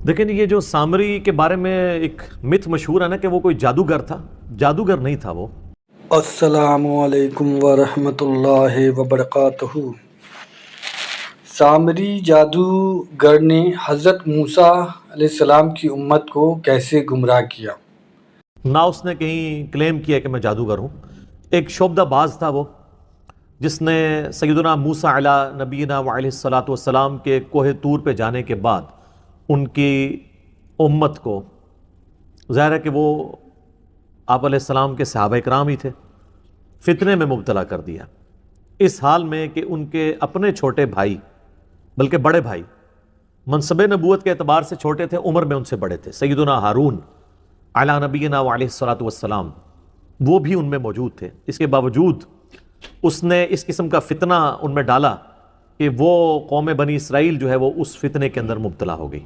लेकिन ये जो सामरी के बारे में एक मिथ मशहूर है ना कि वो कोई जादूगर था। जादूगर नहीं था वो। अस्सलामुअलैकुम वरहमतुल्लाहि वबरकातुहू। सामरी जादूगर ने हज़रत मूसा अलैहिस्सलाम की उम्मत को कैसे गुमराह किया? ना उसने कहीं क्लेम किया कि मैं जादूगर हूँ। एक शोबदाबाज था वो, जिसने सैयदना मूसा अला नबीना अलैहिस्सलातु वस्सलाम के कोहे तूर पे जाने के बाद उनकी उम्मत को, ज़ाहिर है कि वो आप अलैहिस्सलाम के सहाबा कराम ही थे, फितने में मुब्तला कर दिया। इस हाल में कि उनके अपने छोटे भाई, बल्कि बड़े भाई, मनसब नबूवत के एतबार से छोटे थे, उम्र में उनसे बड़े थे, सैयदना हारून अला नबीना अलैहिस्सलातु वस्सलाम, वो भी उनमें मौजूद थे। इसके बावजूद उसने इस किस्म का फितना उनमें डाला कि वो कौम बनी इसराइल जो है वो उस फितने के अंदर मुब्तला हो गई।